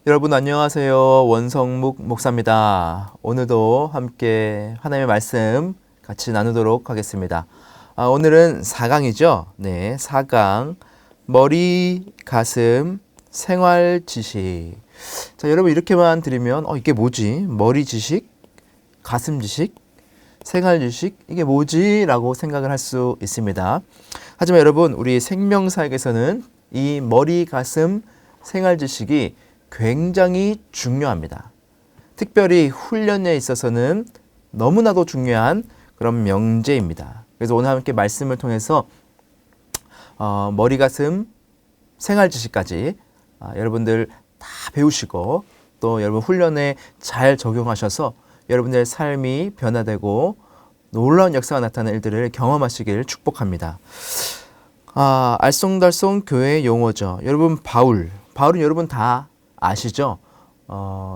여러분 안녕하세요. 원성묵 목사입니다. 오늘도 함께 하나님의 말씀 같이 나누도록 하겠습니다. 오늘은 4강이죠. 네, 4강 머리, 가슴, 생활 지식. 자, 여러분 이렇게만 들으면 이게 뭐지? 머리 지식, 가슴 지식, 생활 지식 이게 뭐지? 라고 생각을 할 수 있습니다. 하지만 여러분 우리 생명사역에서는 이 머리, 가슴, 생활 지식이 굉장히 중요합니다. 특별히 훈련에 있어서는 너무나도 중요한 그런 명제입니다. 그래서 오늘 함께 말씀을 통해서 머리, 가슴, 생활 지식까지 여러분들 다 배우시고 또 여러분 훈련에 잘 적용하셔서 여러분들의 삶이 변화되고 놀라운 역사가 나타나는 일들을 경험하시길 축복합니다. 알쏭달쏭 교회 용어죠. 여러분 바울은 여러분 다 아시죠?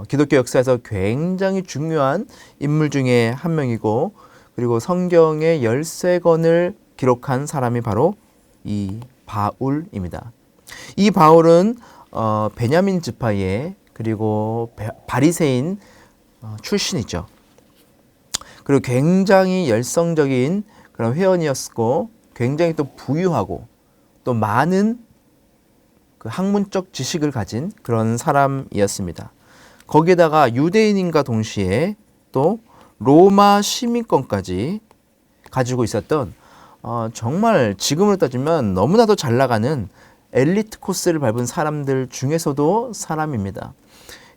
기독교 역사에서 굉장히 중요한 인물 중에 한 명이고 그리고 성경의 13권을 기록한 사람이 바로 이 바울입니다. 이 바울은 베냐민 지파의 그리고 바리새인 출신이죠. 그리고 굉장히 열성적인 그런 회원이었고 굉장히 또 부유하고 또 많은 그 학문적 지식을 가진 그런 사람이었습니다. 거기에다가 유대인인과 동시에 또 로마 시민권까지 가지고 있었던 정말 지금으로 따지면 너무나도 잘 나가는 엘리트 코스를 밟은 사람들 중에서도 사람입니다.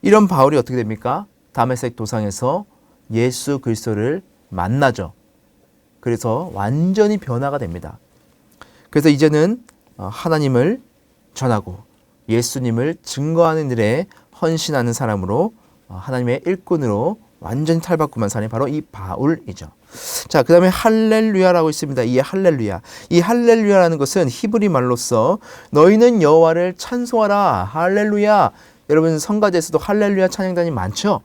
이런 바울이 어떻게 됩니까? 다메섹 도상에서 예수 그리스도를 만나죠. 그래서 완전히 변화가 됩니다. 그래서 이제는 하나님을 전하고 예수님을 증거하는 일에 헌신하는 사람으로 하나님의 일꾼으로 완전히 탈바꿈한 사람이 바로 이 바울이죠. 자, 그 다음에 할렐루야라고 있습니다. 이 할렐루야라는 것은 히브리 말로서 너희는 여호와를 찬송하라. 할렐루야. 여러분 성가대에서도 할렐루야 찬양단이 많죠.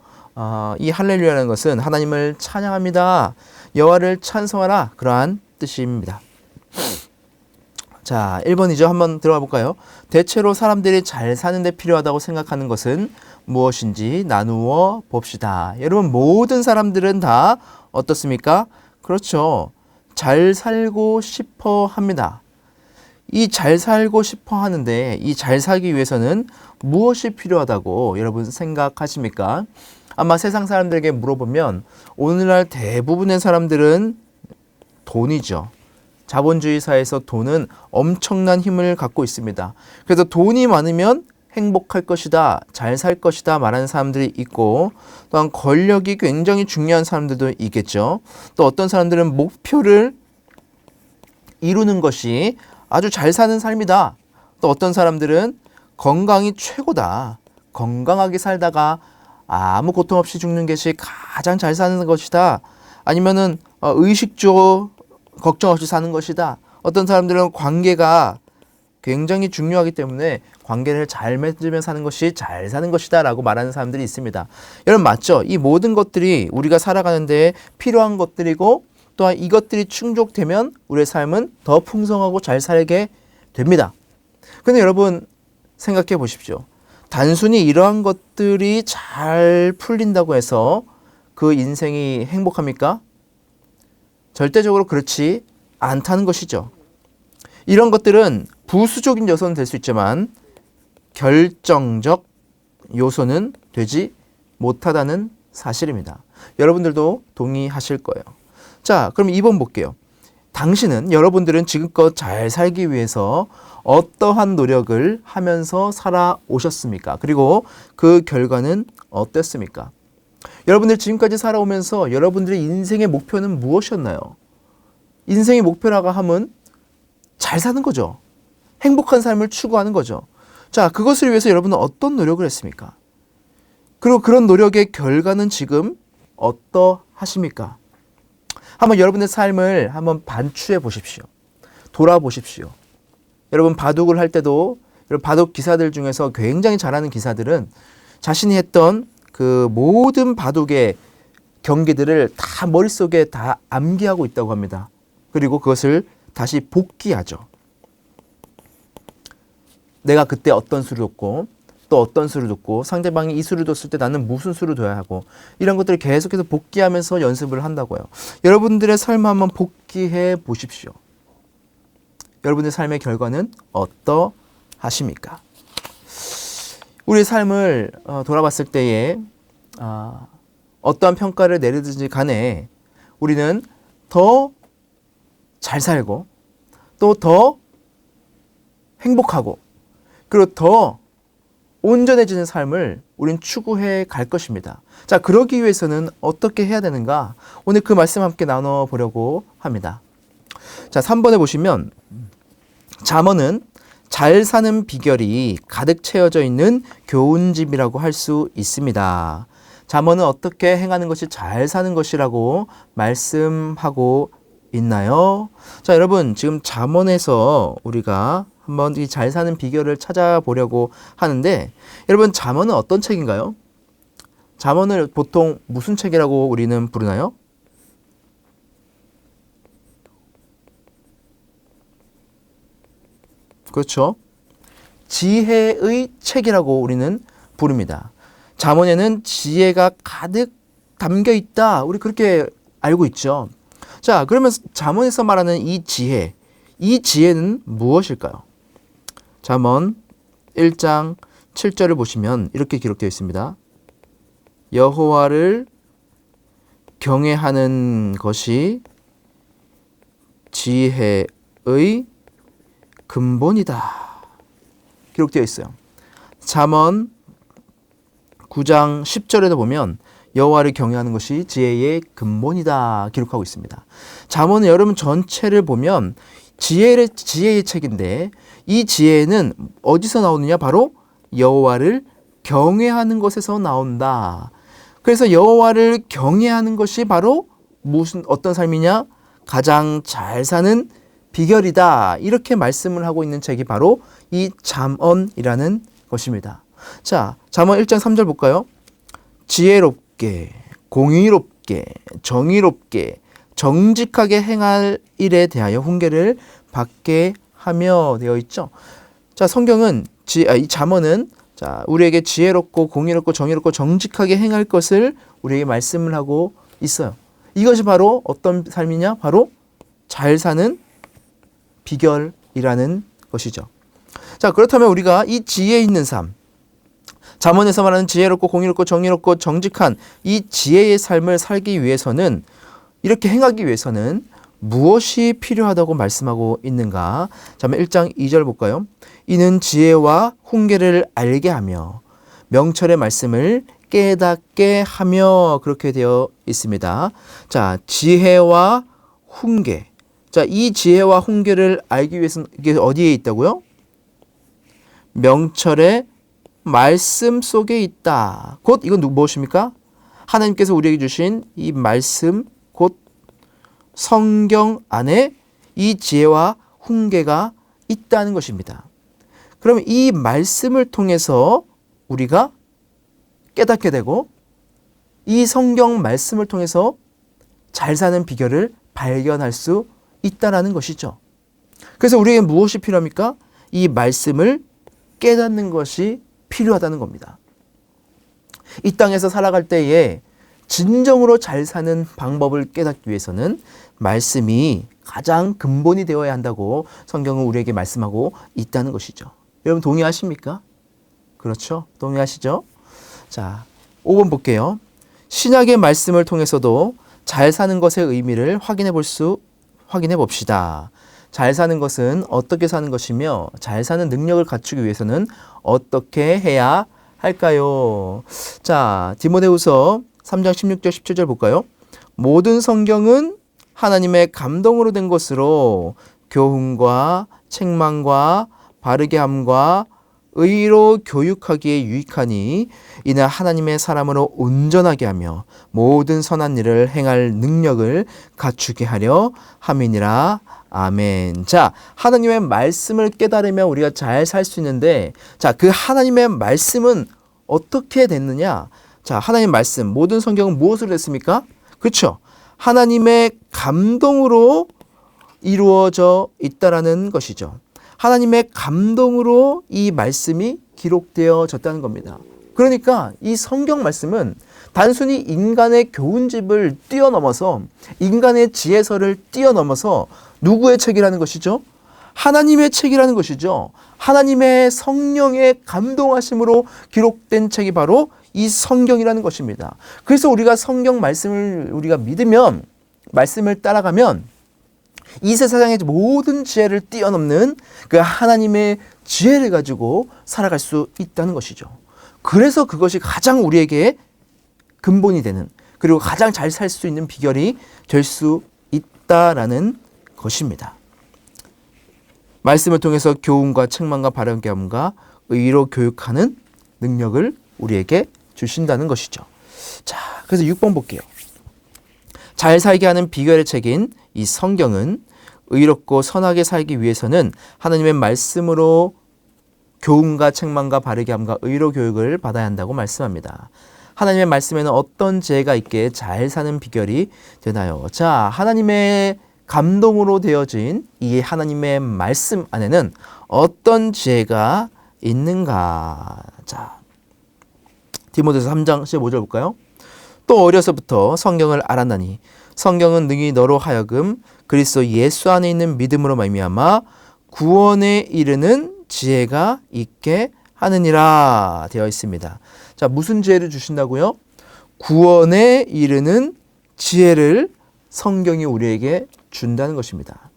이 할렐루야라는 것은 하나님을 찬양합니다. 여호와를 찬송하라. 그러한 뜻입니다. 자, 1번이죠. 한번 들어가 볼까요? 대체로 사람들이 잘 사는 데 필요하다고 생각하는 것은 무엇인지 나누어 봅시다. 여러분 모든 사람들은 다 어떻습니까? 그렇죠. 잘 살고 싶어 합니다. 이 잘 살고 싶어 하는데 이 잘 살기 위해서는 무엇이 필요하다고 여러분 생각하십니까? 아마 세상 사람들에게 물어보면 오늘날 대부분의 사람들은 돈이죠. 자본주의 사회에서 돈은 엄청난 힘을 갖고 있습니다. 그래서 돈이 많으면 행복할 것이다, 잘 살 것이다 말하는 사람들이 있고 또한 권력이 굉장히 중요한 사람들도 있겠죠. 또 어떤 사람들은 목표를 이루는 것이 아주 잘 사는 삶이다. 또 어떤 사람들은 건강이 최고다. 건강하게 살다가 아무 고통 없이 죽는 것이 가장 잘 사는 것이다. 아니면은 의식주 걱정 없이 사는 것이다. 어떤 사람들은 관계가 굉장히 중요하기 때문에 관계를 잘 맺으며 사는 것이 잘 사는 것이다 라고 말하는 사람들이 있습니다. 여러분 맞죠? 이 모든 것들이 우리가 살아가는 데 필요한 것들이고 또한 이것들이 충족되면 우리의 삶은 더 풍성하고 잘 살게 됩니다. 근데 여러분 생각해 보십시오. 단순히 이러한 것들이 잘 풀린다고 해서 그 인생이 행복합니까? 절대적으로 그렇지 않다는 것이죠. 이런 것들은 부수적인 요소는 될 수 있지만 결정적 요소는 되지 못하다는 사실입니다. 여러분들도 동의하실 거예요. 자, 그럼 2번 볼게요. 여러분들은 지금껏 잘 살기 위해서 어떠한 노력을 하면서 살아오셨습니까? 그리고 그 결과는 어땠습니까? 여러분들 지금까지 살아오면서 여러분들의 인생의 목표는 무엇이었나요? 인생의 목표라고 하면 잘 사는 거죠. 행복한 삶을 추구하는 거죠. 자, 그것을 위해서 여러분은 어떤 노력을 했습니까? 그리고 그런 노력의 결과는 지금 어떠하십니까? 한번 여러분의 삶을 한번 반추해 보십시오. 돌아보십시오. 여러분 바둑을 할 때도 바둑 기사들 중에서 굉장히 잘하는 기사들은 자신이 했던 그 모든 바둑의 경기들을 다 머릿속에 다 암기하고 있다고 합니다. 그리고 그것을 다시 복기하죠. 내가 그때 어떤 수를 뒀고 또 어떤 수를 뒀고 상대방이 이 수를 뒀을 때 나는 무슨 수를 둬야 하고 이런 것들을 계속해서 복기하면서 연습을 한다고요. 여러분들의 삶을 한번 복기해 보십시오. 여러분의 삶의 결과는 어떠하십니까? 우리의 삶을 돌아봤을 때에 어떠한 평가를 내리든지 간에 우리는 더 잘 살고 또 더 행복하고 그리고 더 온전해지는 삶을 우린 추구해 갈 것입니다. 자, 그러기 위해서는 어떻게 해야 되는가? 오늘 그 말씀 함께 나눠보려고 합니다. 자, 3번에 보시면 잠언은 잘 사는 비결이 가득 채워져 있는 교훈집이라고 할 수 있습니다. 잠언은 어떻게 행하는 것이 잘 사는 것이라고 말씀하고 있나요? 자, 여러분 지금 잠언에서 우리가 한번 이 잘 사는 비결을 찾아보려고 하는데 여러분 잠언은 어떤 책인가요? 잠언을 보통 무슨 책이라고 우리는 부르나요? 그렇죠. 지혜의 책이라고 우리는 부릅니다. 잠언에는 지혜가 가득 담겨 있다. 우리 그렇게 알고 있죠. 자, 그러면 잠언에서 말하는 이 지혜는 무엇일까요? 잠언 1장 7절을 보시면 이렇게 기록되어 있습니다. 여호와를 경외하는 것이 지혜의 근본이다. 기록되어 있어요. 잠언 9장 10절에도 보면 여호와를 경외하는 것이 지혜의 근본이다 기록하고 있습니다. 잠언은 여러분 전체를 보면 지혜의 책인데 이 지혜는 어디서 나오느냐? 바로 여호와를 경외하는 것에서 나온다. 그래서 여호와를 경외하는 것이 바로 어떤 삶이냐? 가장 잘 사는 비결이다. 이렇게 말씀을 하고 있는 책이 바로 이 잠언이라는 것입니다. 자, 잠언 1장 3절 볼까요? 지혜롭게, 공의롭게, 정의롭게, 정직하게 행할 일에 대하여 훈계를 받게 하며 되어 있죠. 자, 성경은 이 잠언은 우리에게 지혜롭고 공의롭고 정의롭고 정직하게 행할 것을 우리에게 말씀을 하고 있어요. 이것이 바로 어떤 삶이냐? 바로 잘 사는 비결이라는 것이죠. 자, 그렇다면 우리가 이 지혜 있는 삶, 잠언에서 말하는 지혜롭고 공의롭고 정의롭고 정직한 이 지혜의 삶을 살기 위해서는 이렇게 행하기 위해서는 무엇이 필요하다고 말씀하고 있는가? 잠언 1장 2절 볼까요? 이는 지혜와 훈계를 알게 하며 명철의 말씀을 깨닫게 하며 그렇게 되어 있습니다. 자, 지혜와 훈계. 자, 이 지혜와 훈계를 알기 위해서는 이게 어디에 있다고요? 명철의 말씀 속에 있다. 곧 이건 무엇입니까? 하나님께서 우리에게 주신 이 말씀, 곧 성경 안에 이 지혜와 훈계가 있다는 것입니다. 그럼 이 말씀을 통해서 우리가 깨닫게 되고 이 성경 말씀을 통해서 잘 사는 비결을 발견할 수 있다는 것이죠. 그래서 우리에게 무엇이 필요합니까? 이 말씀을 깨닫는 것이 필요하다는 겁니다. 이 땅에서 살아갈 때에 진정으로 잘 사는 방법을 깨닫기 위해서는 말씀이 가장 근본이 되어야 한다고 성경은 우리에게 말씀하고 있다는 것이죠. 여러분 동의하십니까? 그렇죠? 동의하시죠? 자, 5번 볼게요. 신약의 말씀을 통해서도 잘 사는 것의 의미를 확인해 봅시다. 잘 사는 것은 어떻게 사는 것이며 잘 사는 능력을 갖추기 위해서는 어떻게 해야 할까요? 자, 디모데후서 3장 16절 17절 볼까요? 모든 성경은 하나님의 감동으로 된 것으로 교훈과 책망과 바르게 함과 의로 교육하기에 유익하니 이는 하나님의 사람으로 온전하게 하며 모든 선한 일을 행할 능력을 갖추게 하려 함이니라. 아멘. 자, 하나님의 말씀을 깨달으면 우리가 잘 살 수 있는데, 자, 그 하나님의 말씀은 어떻게 됐느냐? 자, 하나님의 말씀, 모든 성경은 무엇으로 됐습니까? 그렇죠? 하나님의 감동으로 이루어져 있다라는 것이죠. 하나님의 감동으로 이 말씀이 기록되어졌다는 겁니다. 그러니까 이 성경 말씀은 단순히 인간의 교훈집을 뛰어넘어서 인간의 지혜서를 뛰어넘어서 누구의 책이라는 것이죠? 하나님의 책이라는 것이죠. 하나님의 성령의 감동하심으로 기록된 책이 바로 이 성경이라는 것입니다. 그래서 우리가 성경 말씀을 우리가 믿으면, 말씀을 따라가면 이 세상의 모든 지혜를 뛰어넘는 그 하나님의 지혜를 가지고 살아갈 수 있다는 것이죠. 그래서 그것이 가장 우리에게 근본이 되는, 그리고 가장 잘 살 수 있는 비결이 될 수 있다라는 것입니다. 말씀을 통해서 교훈과 책망과 바른함과 의로 교육하는 능력을 우리에게 주신다는 것이죠. 자, 그래서 6번 볼게요. 잘 살게 하는 비결의 책인 이 성경은 의롭고 선하게 살기 위해서는 하나님의 말씀으로 교훈과 책망과 바르게 함과 의로 교육을 받아야 한다고 말씀합니다. 하나님의 말씀에는 어떤 지혜가 있게 잘 사는 비결이 되나요? 자, 하나님의 감동으로 되어진 이 하나님의 말씀 안에는 어떤 지혜가 있는가? 자, 디모데서 3장 15절 볼까요? 또 어려서부터 성경을 알았나니 성경은 능히 너로 하여금 그리스도 예수 안에 있는 믿음으로 말미암아 구원에 이르는 지혜가 있게 하느니라 되어 있습니다. 자, 무슨 지혜를 주신다고요? 구원에 이르는 지혜를 성경이 우리에게 준다는 것입니다.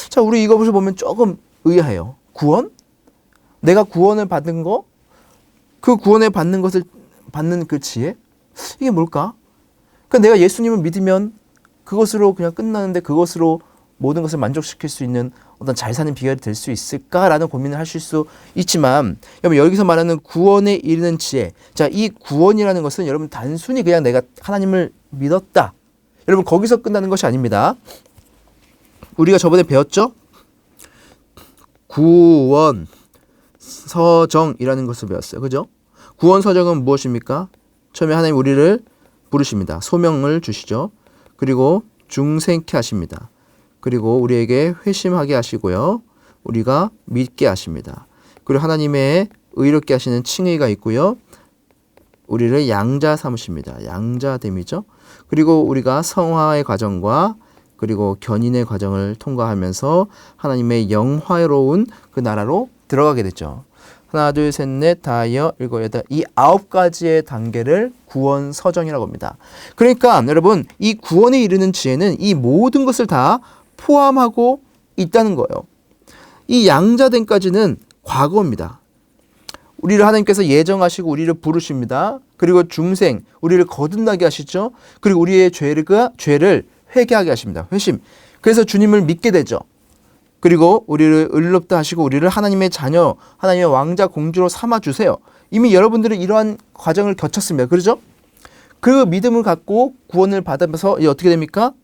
자, 우리 이것을 보면 조금 의아해요. 구원? 내가 구원을 받은 거? 그 구원을 받는 것을 받는 그 지혜? 이게 뭘까? 그러니까 내가 예수님을 믿으면 그것으로 그냥 끝나는데 그것으로 모든 것을 만족시킬 수 있는 어떤 잘 사는 비결이 될 수 있을까라는 고민을 하실 수 있지만, 여러분 여기서 말하는 구원에 이르는 지혜, 자, 이 구원이라는 것은 여러분 단순히 그냥 내가 하나님을 믿었다, 여러분 거기서 끝나는 것이 아닙니다. 우리가 저번에 배웠죠? 구원 서정이라는 것을 배웠어요. 그죠? 구원 서정은 무엇입니까? 처음에 하나님 우리를 부르십니다. 소명을 주시죠. 그리고 중생케 하십니다. 그리고 우리에게 회심하게 하시고요. 우리가 믿게 하십니다. 그리고 하나님의 의롭게 하시는 칭의가 있고요. 우리를 양자 삼으십니다. 양자됨이죠. 그리고 우리가 성화의 과정과 그리고 견인의 과정을 통과하면서 하나님의 영화로운 그 나라로 들어가게 됐죠. 하나, 둘, 셋, 넷, 다여, 일곱, 여덟, 이 9가지의 단계를 구원 서정이라고 합니다. 그러니까 여러분, 이 구원에 이르는 지혜는 이 모든 것을 다 포함하고 있다는 거예요. 이 양자됨까지는 과거입니다. 우리를 하나님께서 예정하시고 우리를 부르십니다. 그리고 중생, 우리를 거듭나게 하시죠. 그리고 우리의 죄를 회개하게 하십니다. 회심. 그래서 주님을 믿게 되죠. 그리고 우리를 의롭다 하시고 우리를 하나님의 자녀, 하나님의 왕자, 공주로 삼아주세요. 이미 여러분들은 이러한 과정을 거쳤습니다. 그렇죠? 그 믿음을 갖고 구원을 받으면서 어떻게 됩니까?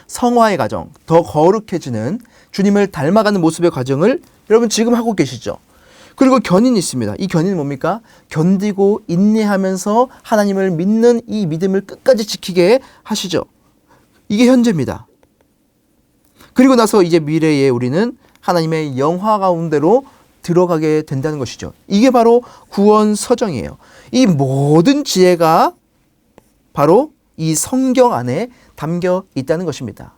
성화의 과정, 더 거룩해지는 주님을 닮아가는 모습의 과정을 여러분 지금 하고 계시죠. 그리고 견인이 있습니다. 이 견인은 뭡니까? 견디고 인내하면서 하나님을 믿는 이 믿음을 끝까지 지키게 하시죠. 이게 현재입니다. 그리고 나서 이제 미래에 우리는 하나님의 영화 가운데로 들어가게 된다는 것이죠. 이게 바로 구원 서정이에요. 이 모든 지혜가 바로 이 성경 안에 담겨 있다는 것입니다.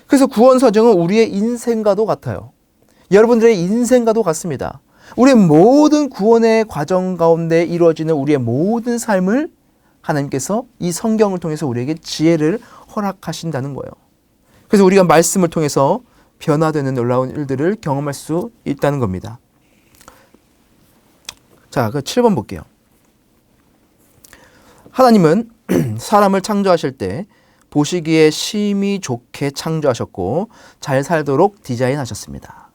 그래서 구원 서정은 우리의 인생과도 같아요. 여러분들의 인생과도 같습니다. 우리의 모든 구원의 과정 가운데 이루어지는 우리의 모든 삶을 하나님께서 이 성경을 통해서 우리에게 지혜를 허락하신다는 거예요. 그래서 우리가 말씀을 통해서 변화되는 놀라운 일들을 경험할 수 있다는 겁니다. 자, 그 7번 볼게요. 하나님은 사람을 창조하실 때 보시기에 심히 좋게 창조하셨고 잘 살도록 디자인하셨습니다.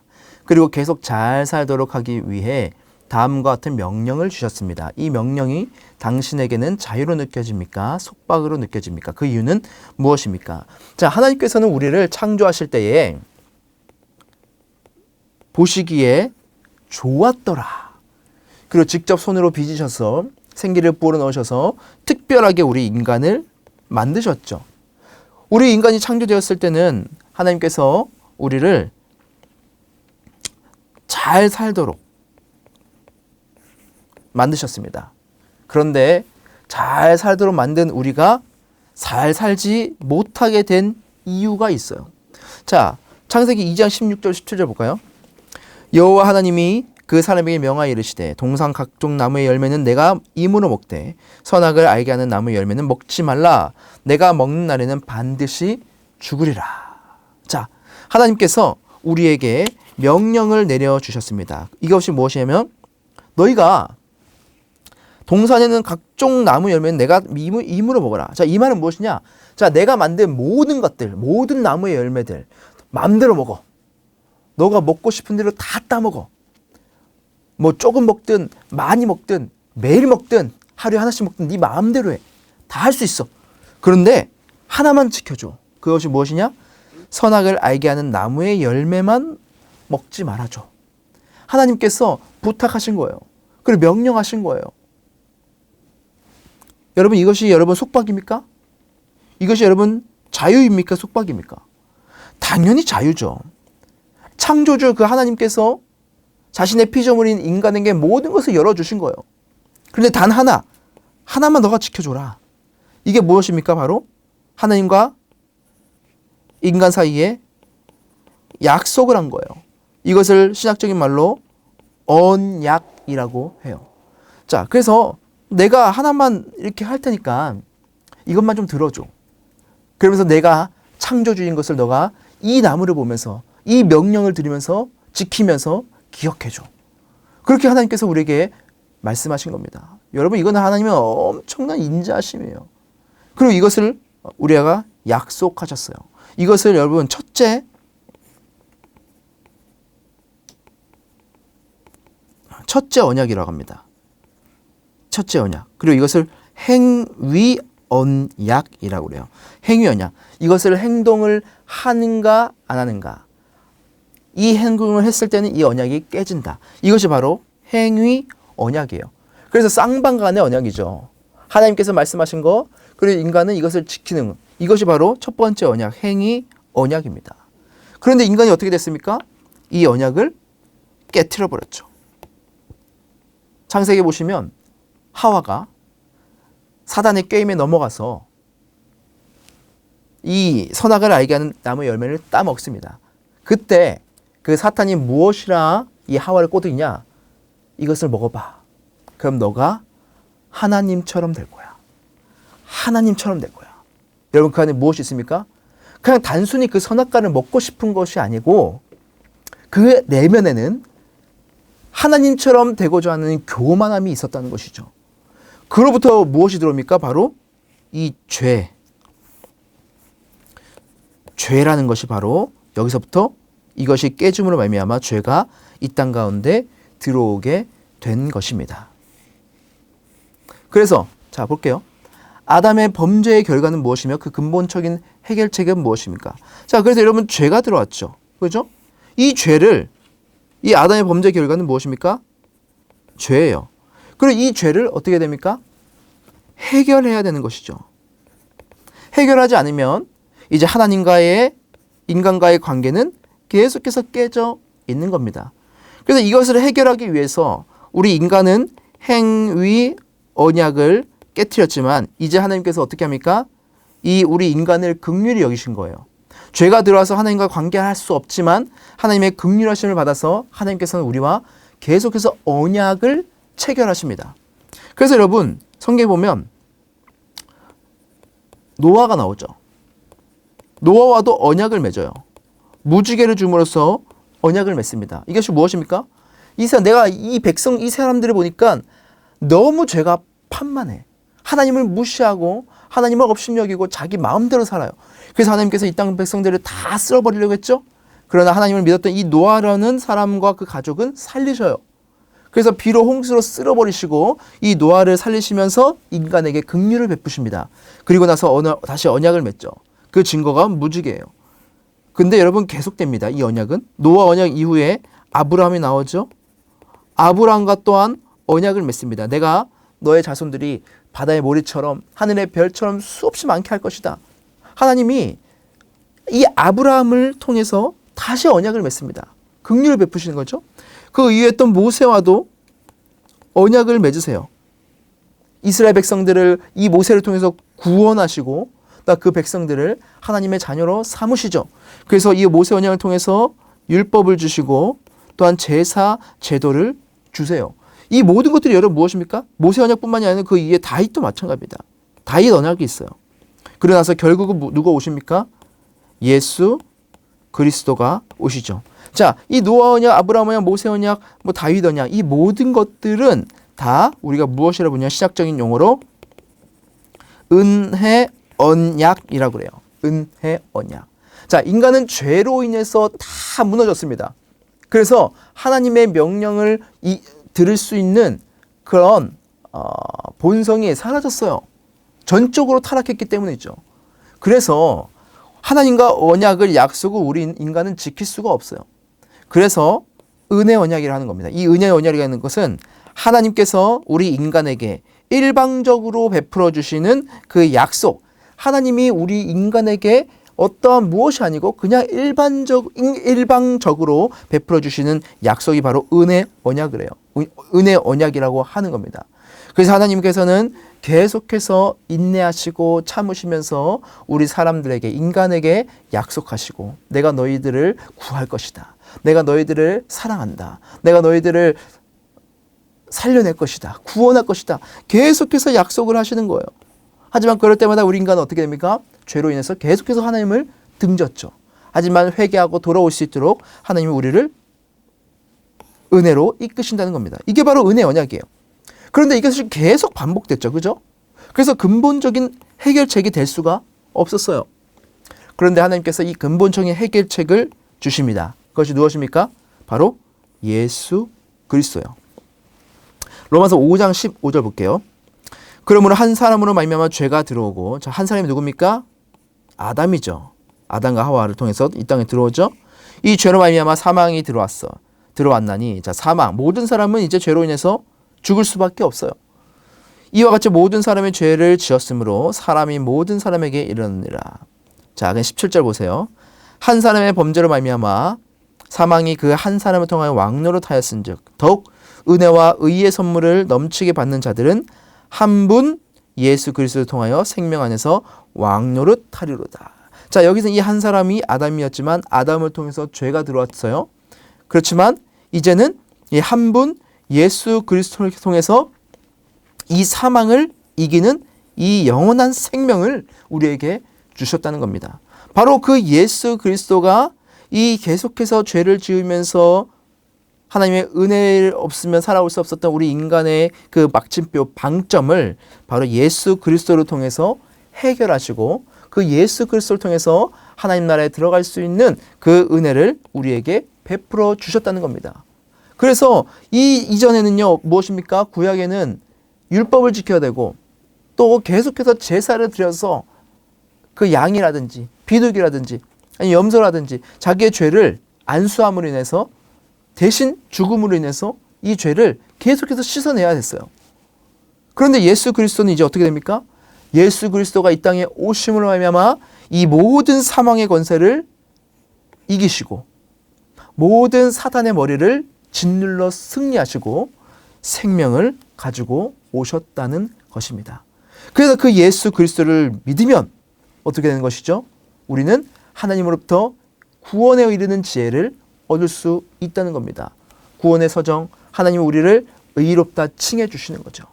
그리고 계속 잘 살도록 하기 위해 다음과 같은 명령을 주셨습니다. 이 명령이 당신에게는 자유로 느껴집니까? 속박으로 느껴집니까? 그 이유는 무엇입니까? 자, 하나님께서는 우리를 창조하실 때에 보시기에 좋았더라. 그리고 직접 손으로 빚으셔서 생기를 불어넣으셔서 특별하게 우리 인간을 만드셨죠. 우리 인간이 창조되었을 때는 하나님께서 우리를 잘 살도록 만드셨습니다. 그런데 잘 살도록 만든 우리가 잘 살지 못하게 된 이유가 있어요. 자, 창세기 2장 16절 17절 볼까요? 여호와 하나님이 그 사람에게 명하여 이르시되 동산 각종 나무의 열매는 내가 임으로 먹되 선악을 알게 하는 나무의 열매는 먹지 말라. 내가 먹는 날에는 반드시 죽으리라. 자, 하나님께서 우리에게 명령을 내려주셨습니다. 이것이 무엇이냐면 너희가 동산에는 각종 나무 열매는 내가 임으로 먹어라. 자, 이 말은 무엇이냐? 자, 내가 만든 모든 것들, 모든 나무의 열매들 마음대로 먹어. 너가 먹고 싶은 대로 다 따먹어. 뭐 조금 먹든 많이 먹든 매일 먹든 하루에 하나씩 먹든 네 마음대로 해. 다 할 수 있어. 그런데 하나만 지켜줘. 그것이 무엇이냐? 선악을 알게 하는 나무의 열매만 먹지 말아줘. 하나님께서 부탁하신 거예요. 그리고 명령하신 거예요. 여러분, 이것이 여러분 속박입니까? 이것이 여러분 자유입니까? 속박입니까? 당연히 자유죠. 창조주 그 하나님께서 자신의 피조물인 인간에게 모든 것을 열어주신 거예요. 그런데 단 하나만 너가 지켜줘라. 이게 무엇입니까? 바로 하나님과 인간 사이에 약속을 한 거예요. 이것을 신학적인 말로 언약이라고 해요. 자, 그래서 내가 하나만 이렇게 할 테니까 이것만 좀 들어줘. 그러면서 내가 창조주인 것을 너가 이 나무를 보면서 이 명령을 들으면서 지키면서 기억해줘. 그렇게 하나님께서 우리에게 말씀하신 겁니다. 여러분, 이거는 하나님의 엄청난 인자하심이에요. 그리고 이것을 우리가 약속하셨어요. 이것을 여러분 첫째 언약이라고 합니다. 첫째 언약. 그리고 이것을 행위 언약이라고 그래요. 행위 언약. 이것을 행동을 하는가 안 하는가. 이 행동을 했을 때는 이 언약이 깨진다. 이것이 바로 행위 언약이에요. 그래서 쌍방간의 언약이죠. 하나님께서 말씀하신 거, 그리고 인간은 이것을 지키는, 이것이 바로 첫 번째 언약, 행위 언약입니다. 그런데 인간이 어떻게 됐습니까? 이 언약을 깨트려 버렸죠. 창세기 보시면 하와가 사단의 꾀임에 넘어가서 이 선악을 알게 하는 나무 열매를 따먹습니다. 그때 그 사탄이 무엇이라 이 하와를 꼬드기냐? 이것을 먹어봐. 그럼 너가 하나님처럼 될 거야. 하나님처럼 될 거야. 여러분, 그 안에 무엇이 있습니까? 그냥 단순히 그 선악과를 먹고 싶은 것이 아니고 그 내면에는 하나님처럼 되고자 하는 교만함이 있었다는 것이죠. 그로부터 무엇이 들어옵니까? 바로 이 죄라는 것이 바로 여기서부터 이것이 깨짐으로 말미암아 죄가 이 땅 가운데 들어오게 된 것입니다. 그래서 자, 볼게요. 아담의 범죄의 결과는 무엇이며 그 근본적인 해결책은 무엇입니까? 자, 그래서 여러분 죄가 들어왔죠. 그렇죠? 이 죄를, 이 아담의 범죄의 결과는 무엇입니까? 죄예요. 그리고 이 죄를 어떻게 해야 됩니까? 해결해야 되는 것이죠. 해결하지 않으면 이제 하나님과의, 인간과의 관계는 계속해서 깨져 있는 겁니다. 그래서 이것을 해결하기 위해서 우리 인간은 행위 언약을 깨트렸지만 이제 하나님께서 어떻게 합니까? 이 우리 인간을 긍휼히 여기신 거예요. 죄가 들어와서 하나님과 관계할 수 없지만 하나님의 긍휼하심을 받아서 하나님께서는 우리와 계속해서 언약을 체결하십니다. 그래서 여러분, 성경에 보면 노아가 나오죠. 노아와도 언약을 맺어요. 무지개를 줌으로써 언약을 맺습니다. 이것이 무엇입니까? 내가 이 백성, 이 사람들을 보니까 너무 죄가 판만해. 하나님을 무시하고 하나님을 업신여기고 자기 마음대로 살아요. 그래서 하나님께서 이 땅 백성들을 다 쓸어버리려고 했죠. 그러나 하나님을 믿었던 이 노아라는 사람과 그 가족은 살리셔요. 그래서 비로 홍수로 쓸어버리시고 이 노아를 살리시면서 인간에게 긍휼을 베푸십니다. 그리고 나서 다시 언약을 맺죠. 그 증거가 무지개예요. 근데 여러분 계속됩니다. 이 언약은. 노아 언약 이후에 아브라함이 나오죠. 아브라함과 또한 언약을 맺습니다. 내가 너의 자손들이 바다의 모리처럼 하늘의 별처럼 수없이 많게 할 것이다. 하나님이 이 아브라함을 통해서 다시 언약을 맺습니다. 긍휼을 베푸시는 거죠. 그 이후에 또 모세와도 언약을 맺으세요. 이스라엘 백성들을 이 모세를 통해서 구원하시고 그 백성들을 하나님의 자녀로 삼으시죠. 그래서 이 모세 언약을 통해서 율법을 주시고 또한 제사, 제도를 주세요. 이 모든 것들이 여러분 무엇입니까? 모세 언약뿐만이 아니라 그 이에 다윗도 마찬가지입니다. 다윗 언약이 있어요. 그러고 나서 결국은 누가 오십니까? 예수 그리스도가 오시죠. 자, 이 노아 언약, 아브라함 언약, 모세 언약, 다윗 언약, 이 모든 것들은 다 우리가 무엇이라고 부르냐? 시작적인 용어로 은혜 언약이라고 그래요. 은혜 언약. 자, 인간은 죄로 인해서 다 무너졌습니다. 그래서 하나님의 명령을 들을 수 있는 그런 본성이 사라졌어요. 전적으로 타락했기 때문이죠. 그래서 하나님과 언약을, 약속을 우리 인간은 지킬 수가 없어요. 그래서 은혜 언약이라고 하는 겁니다. 이 은혜 언약이라는 것은 하나님께서 우리 인간에게 일방적으로 베풀어 주시는 그 약속, 하나님이 우리 인간에게 어떠한 무엇이 아니고 그냥 일방적으로 베풀어 주시는 약속이 바로 은혜 언약을 해요. 은혜 언약이라고 하는 겁니다. 그래서 하나님께서는 계속해서 인내하시고 참으시면서 우리 사람들에게, 인간에게 약속하시고, 내가 너희들을 구할 것이다. 내가 너희들을 사랑한다. 내가 너희들을 살려낼 것이다. 구원할 것이다. 계속해서 약속을 하시는 거예요. 하지만 그럴 때마다 우리 인간은 어떻게 됩니까? 죄로 인해서 계속해서 하나님을 등졌죠. 하지만 회개하고 돌아올 수 있도록 하나님이 우리를 은혜로 이끄신다는 겁니다. 이게 바로 은혜 언약이에요. 그런데 이것이 계속 반복됐죠. 그죠? 그래서 근본적인 해결책이 될 수가 없었어요. 그런데 하나님께서 이 근본적인 해결책을 주십니다. 그것이 무엇입니까? 바로 예수 그리스도예요. 로마서 5장 15절 볼게요. 그러므로 한 사람으로 말미암아 죄가 들어오고, 한 사람이 누굽니까? 아담이죠. 아담과 하와를 통해서 이 땅에 들어오죠. 이 죄로 말미암아 사망이 들어왔나니, 사망, 모든 사람은 이제 죄로 인해서 죽을 수밖에 없어요. 이와 같이 모든 사람의 죄를 지었으므로 사람이 모든 사람에게 이르느니라. 자, 그냥 17절 보세요. 한 사람의 범죄로 말미암아 사망이 그 한 사람을 통하여 왕노릇하였은즉 더욱 은혜와 의의 선물을 넘치게 받는 자들은 한 분 예수 그리스도를 통하여 생명 안에서 왕노릇하리로다. 자, 여기서 이 한 사람이 아담이었지만 아담을 통해서 죄가 들어왔어요. 그렇지만 이제는 이 한 분 예수 그리스도를 통해서 이 사망을 이기는 이 영원한 생명을 우리에게 주셨다는 겁니다. 바로 그 예수 그리스도가 이 계속해서 죄를 지으면서 하나님의 은혜 없으면 살아올 수 없었던 우리 인간의 그 막침표, 방점을 바로 예수 그리스도를 통해서 해결하시고, 그 예수 그리스도를 통해서 하나님 나라에 들어갈 수 있는 그 은혜를 우리에게 베풀어 주셨다는 겁니다. 그래서 이전에는요, 무엇입니까? 구약에는 율법을 지켜야 되고, 또 계속해서 제사를 드려서 그 양이라든지 비둘기라든지 아니 염소라든지 자기의 죄를 안수함으로 인해서, 대신 죽음으로 인해서 이 죄를 계속해서 씻어내야 됐어요. 그런데 예수 그리스도는 이제 어떻게 됩니까? 예수 그리스도가 이 땅에 오심으로 말미암아 이 모든 사망의 권세를 이기시고 모든 사단의 머리를 짓눌러 승리하시고 생명을 가지고 오셨다는 것입니다. 그래서 그 예수 그리스도를 믿으면 어떻게 되는 것이죠? 우리는 하나님으로부터 구원에 이르는 지혜를 얻을 수 있다는 겁니다. 구원의 서정, 하나님이 우리를 의롭다 칭해 주시는 거죠.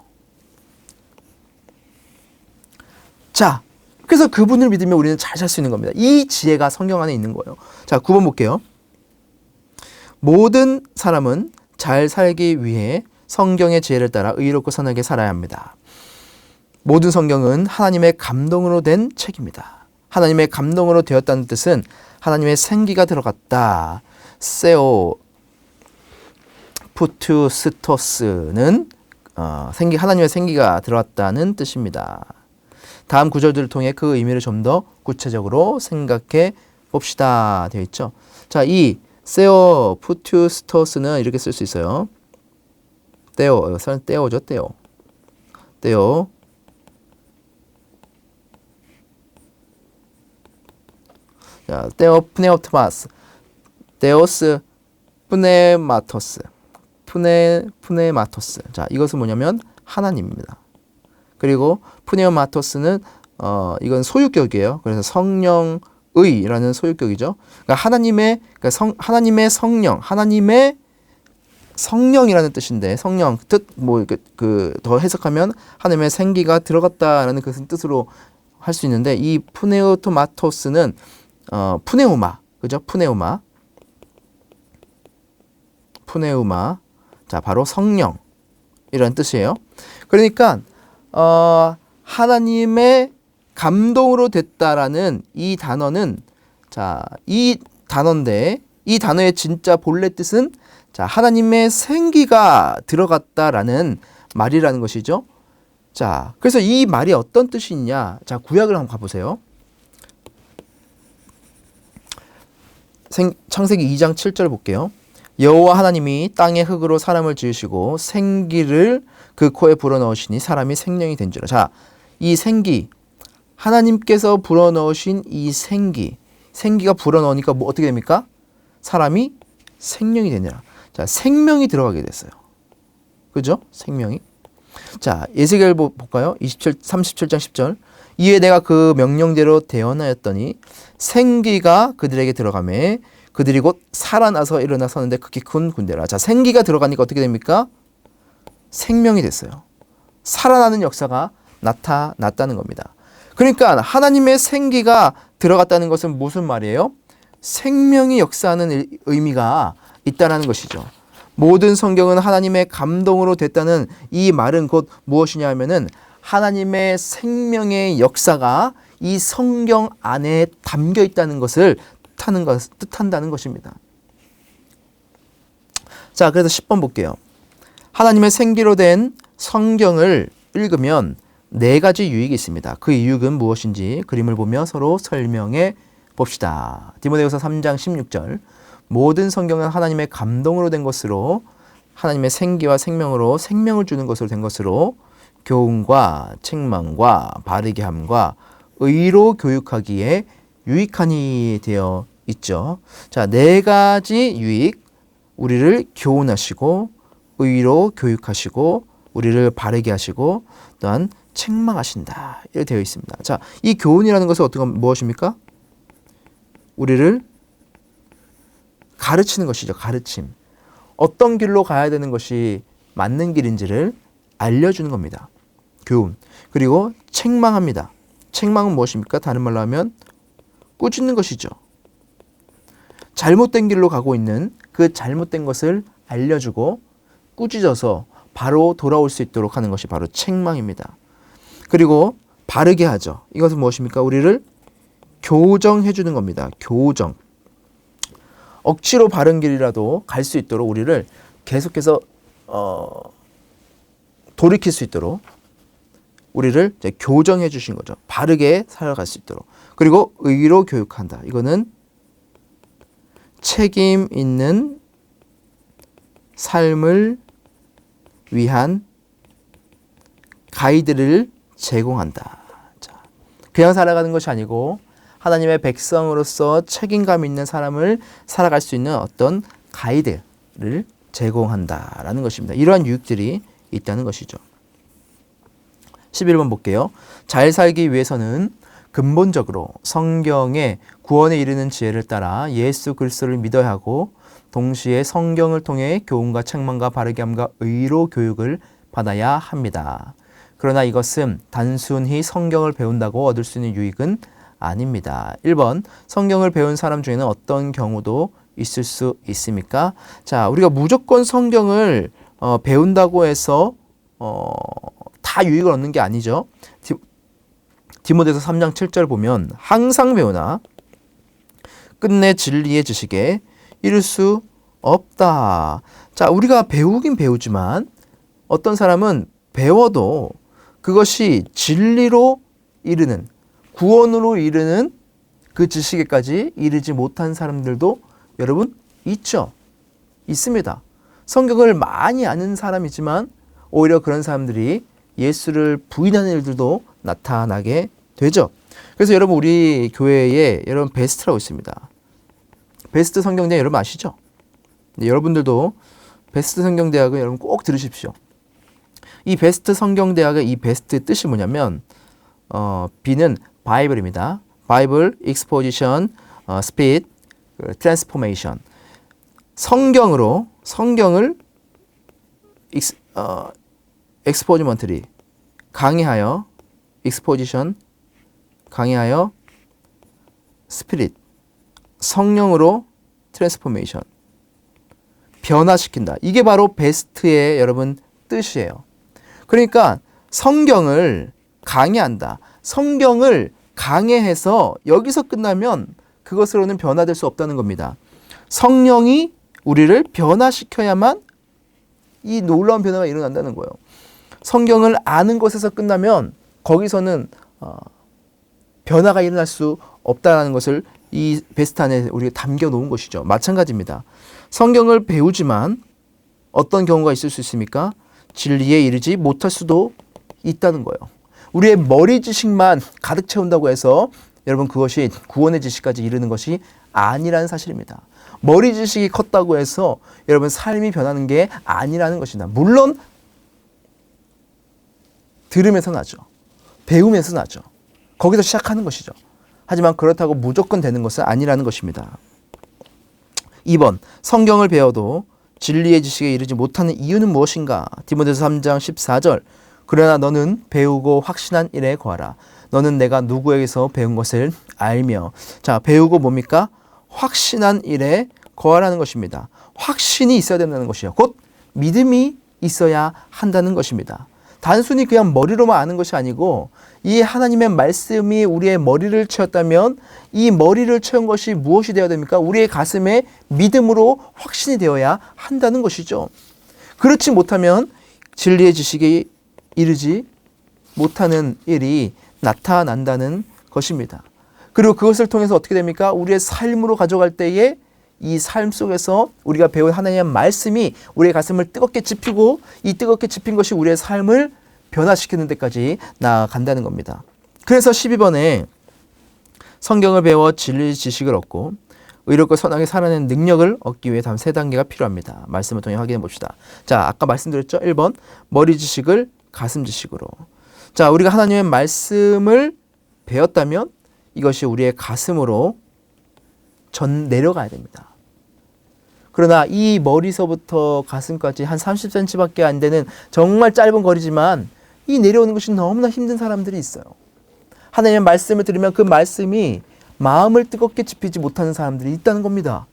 자, 그래서 그분을 믿으면 우리는 잘 살 수 있는 겁니다. 이 지혜가 성경 안에 있는 거예요. 자, 9번 볼게요. 모든 사람은 잘 살기 위해 성경의 지혜를 따라 의롭고 선하게 살아야 합니다. 모든 성경은 하나님의 감동으로 된 책입니다. 하나님의 감동으로 되었다는 뜻은 하나님의 생기가 들어갔다. 세오 푸투스토스는 하나님의 생기가 들어왔다는 뜻입니다. 다음 구절들을 통해 그 의미를 좀 더 구체적으로 생각해 봅시다. 되어 있죠. 자, 이 세오 푸투스토스는 이렇게 쓸 수 있어요. 떼오죠, 떼오. 자, 떼오 프네오토마스, 데오스 프네마토스, 푸네마토스. 자, 이것은 뭐냐면 하나님입니다. 그리고 푸네마토스는 이건 소유격이에요. 그래서 성령의라는 소유격이죠. 그러니까 하나님의 성령, 하나님의 성령이라는 뜻인데 성령 뜻 뭐 더 해석하면 하나님의 생기가 들어갔다라는 그런 뜻으로 할 수 있는데 이 푸네오토마토스는 푸네우마 그죠? 푸네우마 자 바로 성령이라는 뜻이에요. 그러니까 하나님의 감동으로 됐다라는 이 단어는 자 이 단어인데 이 단어의 진짜 본래 뜻은 자, 하나님의 생기가 들어갔다라는 말이라는 것이죠. 자, 그래서 이 말이 어떤 뜻이 있냐? 자, 구약을 한번 가보세요. 창세기 2장 7절 볼게요. 여호와 하나님이 땅의 흙으로 사람을 지으시고 생기를 그 코에 불어넣으시니 사람이 생명이 된지라. 자, 이 생기, 하나님께서 불어넣으신 이 생기가 불어넣으니까 뭐 어떻게 됩니까? 사람이 생명이 되니라. 자, 생명이 들어가게 됐어요. 그죠? 생명이. 자, 에스겔 볼까요? 37장 10절. 이에 내가 그 명령대로 대언하였더니 생기가 그들에게 들어가매 그들이 곧 살아나서 일어나 서는데 극히 큰 군대라. 자, 생기가 들어가니까 어떻게 됩니까? 생명이 됐어요. 살아나는 역사가 나타났다는 겁니다. 그러니까 하나님의 생기가 들어갔다는 것은 무슨 말이에요? 생명이 역사하는 의미가 있다는 것이죠. 모든 성경은 하나님의 감동으로 됐다는 이 말은 곧 무엇이냐 하면은 하나님의 생명의 역사가 이 성경 안에 담겨 있다는 것을 뜻한다는 것입니다. 자, 그래서 10번 볼게요. 하나님의 생기로 된 성경을 읽으면 4가지 유익이 있습니다. 그 유익은 무엇인지 그림을 보며 서로 설명해 봅시다. 디모데후서 3장 16절. 모든 성경은 하나님의 감동으로 된 것으로 하나님의 생기와 생명으로 생명을 주는 것으로 된 것으로 교훈과 책망과 바르게 함과 의로 교육하기에 유익하니 되어 있죠. 자, 4가지 유익. 우리를 교훈하시고 의로 교육하시고 우리를 바르게 하시고 또한 책망하신다. 이렇게 되어 있습니다. 자, 이 교훈이라는 것은 무엇입니까? 우리를 가르치는 것이죠. 가르침. 어떤 길로 가야 되는 것이 맞는 길인지를 알려주는 겁니다. 교훈. 그리고 책망합니다. 책망은 무엇입니까? 다른 말로 하면 꾸짖는 것이죠. 잘못된 길로 가고 있는 그 잘못된 것을 알려주고 꾸짖어서 바로 돌아올 수 있도록 하는 것이 바로 책망입니다. 그리고 바르게 하죠. 이것은 무엇입니까? 우리를 교정해 주는 겁니다. 교정. 억지로 바른 길이라도 갈 수 있도록 우리를 계속해서 돌이킬 수 있도록 우리를 이제 교정해 주신 거죠. 바르게 살아갈 수 있도록. 그리고 의로 교육한다. 이거는 책임 있는 삶을 위한 가이드를 제공한다. 자, 그냥 살아가는 것이 아니고 하나님의 백성으로서 책임감 있는 사람을 살아갈 수 있는 어떤 가이드를 제공한다라는 것입니다. 이러한 유익들이 있다는 것이죠. 11번 볼게요. 잘 살기 위해서는 근본적으로 성경의 구원에 이르는 지혜를 따라 예수 그리스도를 믿어야 하고 동시에 성경을 통해 교훈과 책망과 바르게 함과 의로 교육을 받아야 합니다. 그러나 이것은 단순히 성경을 배운다고 얻을 수 있는 유익은 아닙니다. 1번, 성경을 배운 사람 중에는 어떤 경우도 있을 수 있습니까? 자, 우리가 무조건 성경을 배운다고 해서 다 유익을 얻는 게 아니죠. 디모데서 3장 7절 보면 항상 배우나 끝내 진리의 지식에 이를 수 없다. 자, 우리가 배우긴 배우지만 어떤 사람은 배워도 그것이 진리로 이르는 구원으로 이르는 그 지식에까지 이르지 못한 사람들도 여러분 있죠. 있습니다. 성경을 많이 아는 사람이지만 오히려 그런 사람들이 예수를 부인하는 일들도 나타나게 되죠. 그래서 여러분 우리 교회에 여러분 베스트라고 있습니다. 베스트 성경제 여러분 아시죠? 네, 여러분들도 베스트 성경대학은 여러분 꼭 들으십시오. 이 베스트 성경대학의 이 베스트 뜻이 뭐냐면 B는 바이블입니다. 바이블, 익스포지션, 스피드, 트랜스포메이션. 성경을 엑스포지먼트리 강의하여, 익스포지션 강의하여, 스피릿 성령으로 트랜스포메이션 변화시킨다. 이게 바로 베스트의 여러분 뜻이에요. 그러니까 성경을 강의한다. 성경을 강해해서 여기서 끝나면 그것으로는 변화될 수 없다는 겁니다. 성령이 우리를 변화시켜야만 이 놀라운 변화가 일어난다는 거예요. 성경을 아는 것에서 끝나면 거기서는 변화가 일어날 수 없다는 것을 이 베스트 안에 우리가 담겨 놓은 것이죠. 마찬가지입니다. 성경을 배우지만 어떤 경우가 있을 수 있습니까? 진리에 이르지 못할 수도 있다는 거예요. 우리의 머리 지식만 가득 채운다고 해서 여러분 그것이 구원의 지식까지 이르는 것이 아니라는 사실입니다. 머리 지식이 컸다고 해서 여러분 삶이 변하는 게 아니라는 것이다. 물론 들으면서 나죠. 배우면서 나죠. 거기서 시작하는 것이죠. 하지만 그렇다고 무조건 되는 것은 아니라는 것입니다. 2번, 성경을 배워도 진리의 지식에 이르지 못하는 이유는 무엇인가? 디모데서 3장 14절. 그러나 너는 배우고 확신한 일에 거하라. 너는 내가 누구에게서 배운 것을 알며. 자, 배우고 뭡니까? 확신한 일에 거하라는 것입니다. 확신이 있어야 된다는 것이요. 곧 믿음이 있어야 한다는 것입니다. 단순히 그냥 머리로만 아는 것이 아니고 이 하나님의 말씀이 우리의 머리를 채웠다면 이 머리를 채운 것이 무엇이 되어야 됩니까? 우리의 가슴에 믿음으로 확신이 되어야 한다는 것이죠. 그렇지 못하면 진리의 지식에 이르지 못하는 일이 나타난다는 것입니다. 그리고 그것을 통해서 어떻게 됩니까? 우리의 삶으로 가져갈 때에 이 삶 속에서 우리가 배운 하나님의 말씀이 우리의 가슴을 뜨겁게 지피고 이 뜨겁게 지핀 것이 우리의 삶을 변화시키는 데까지 나아간다는 겁니다. 그래서 12번에 성경을 배워 진리 지식을 얻고 의롭고 선하게 살아내는 능력을 얻기 위해 다음 3단계가 필요합니다. 말씀을 통해 확인해 봅시다. 자, 아까 말씀드렸죠? 1번 머리 지식을 가슴 지식으로. 자, 우리가 하나님의 말씀을 배웠다면 이것이 우리의 가슴으로 전 내려가야 됩니다. 그러나 이 머리서부터 가슴까지 한 30cm밖에 안 되는 정말 짧은 거리지만 이 내려오는 것이 너무나 힘든 사람들이 있어요. 하나님의 말씀을 들으면 그 말씀이 마음을 뜨겁게 지피지 못하는 사람들이 있다는 겁니다.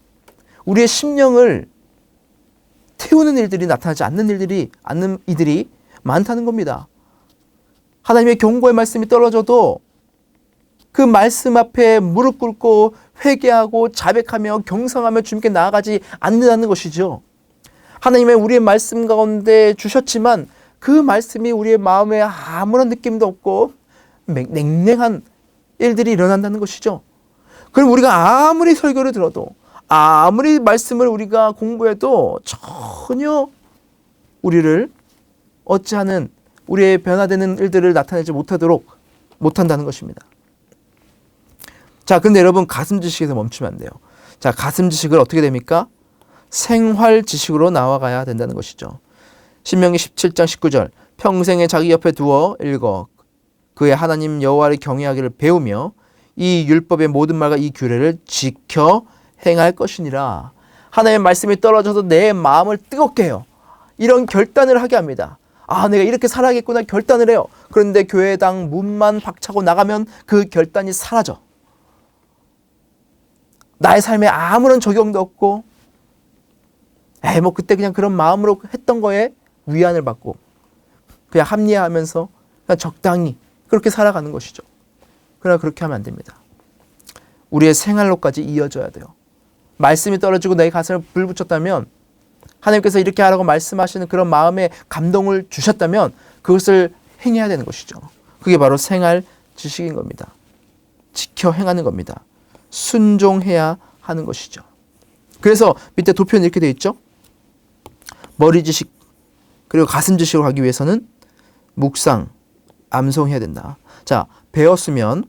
우리의 심령을 태우는 일들이 나타나지 않는 이들이 많다는 겁니다. 하나님의 경고의 말씀이 떨어져도 그 말씀 앞에 무릎 꿇고 회개하고 자백하며 경성하며 주님께 나아가지 않는다는 것이죠. 하나님의 우리의 말씀 가운데 주셨지만 그 말씀이 우리의 마음에 아무런 느낌도 없고 냉랭한 일들이 일어난다는 것이죠. 그럼 우리가 아무리 설교를 들어도 아무리 말씀을 우리가 공부해도 전혀 우리를 어찌하는 우리의 변화되는 일들을 나타내지 못한다는 것입니다. 자, 근데 여러분 가슴 지식에서 멈추면 안 돼요. 자, 가슴 지식을 어떻게 됩니까? 생활 지식으로 나아가야 된다는 것이죠. 신명기 17장 19절 평생에 자기 옆에 두어 읽어 그의 하나님 여호와를 경외하기를 배우며 이 율법의 모든 말과 이 규례를 지켜 행할 것이니라. 하나님의 말씀이 떨어져서 내 마음을 뜨겁게 해요. 이런 결단을 하게 합니다. 아, 내가 이렇게 살아야겠구나 결단을 해요. 그런데 교회당 문만 박차고 나가면 그 결단이 사라져. 나의 삶에 아무런 적용도 없고 뭐 그때 그냥 그런 마음으로 했던 거에 위안을 받고 그냥 합리화하면서 그냥 적당히 그렇게 살아가는 것이죠. 그러나 그렇게 하면 안 됩니다. 우리의 생활로까지 이어져야 돼요. 말씀이 떨어지고 내 가슴에 불 붙였다면 하나님께서 이렇게 하라고 말씀하시는 그런 마음에 감동을 주셨다면 그것을 행해야 되는 것이죠. 그게 바로 생활 지식인 겁니다. 지켜 행하는 겁니다. 순종해야 하는 것이죠. 그래서 밑에 도표는 이렇게 되어 있죠. 머리 지식 그리고 가슴 지식으로 가기 위해서는 묵상, 암송해야 된다. 자, 배웠으면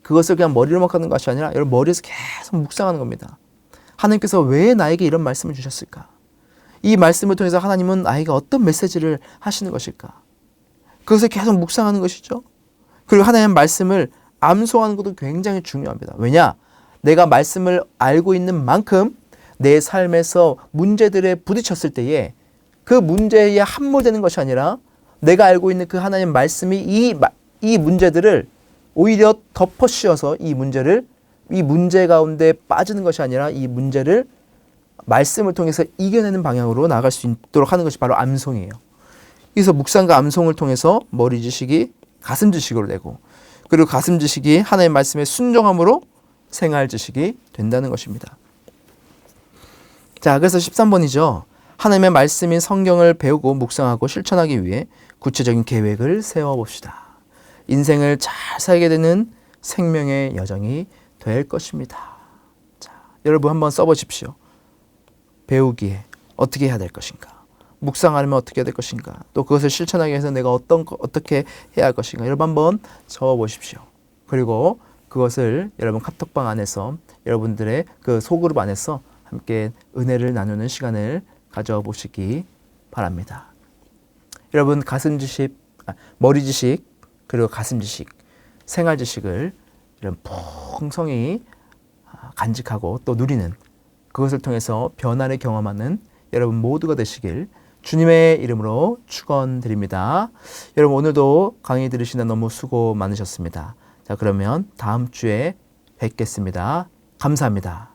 그것을 그냥 머리로만 하는 것이 아니라 여러분 머리에서 계속 묵상하는 겁니다. 하나님께서 왜 나에게 이런 말씀을 주셨을까? 이 말씀을 통해서 하나님은 나에게 어떤 메시지를 하시는 것일까? 그것을 계속 묵상하는 것이죠. 그리고 하나님의 말씀을 암송하는 것도 굉장히 중요합니다. 왜냐? 내가 말씀을 알고 있는 만큼 내 삶에서 문제들에 부딪혔을 때에 그 문제에 함몰되는 것이 아니라 내가 알고 있는 그 하나님의 말씀이 이 문제들을 오히려 덮어 씌워서 이 문제 가운데 빠지는 것이 아니라 이 문제를 말씀을 통해서 이겨내는 방향으로 나아갈 수 있도록 하는 것이 바로 암송이에요. 그래서 묵상과 암송을 통해서 머리 지식이 가슴 지식으로 되고, 그리고 가슴 지식이 하나님의 말씀에 순종함으로 생활 지식이 된다는 것입니다. 자, 그래서 13번이죠. 하나님의 말씀인 성경을 배우고 묵상하고 실천하기 위해 구체적인 계획을 세워봅시다. 인생을 잘 살게 되는 생명의 여정이 될 것입니다. 자, 여러분 한번 써보십시오. 배우기에 어떻게 해야 될 것인가? 묵상하려면 어떻게 해야 될 것인가? 또 그것을 실천하기 위해서 내가 어떻게 해야 할 것인가? 여러분 한번 적어보십시오. 그리고 그것을 여러분 카톡방 안에서 여러분들의 그 소그룹 안에서 함께 은혜를 나누는 시간을 가져보시기 바랍니다. 여러분 머리 지식, 그리고 가슴 지식, 생활 지식을 이런 풍성히 간직하고 또 누리는, 그것을 통해서 변화를 경험하는 여러분 모두가 되시길 주님의 이름으로 축원드립니다. 여러분 오늘도 강의 들으시느라 너무 수고 많으셨습니다. 자, 그러면 다음 주에 뵙겠습니다. 감사합니다.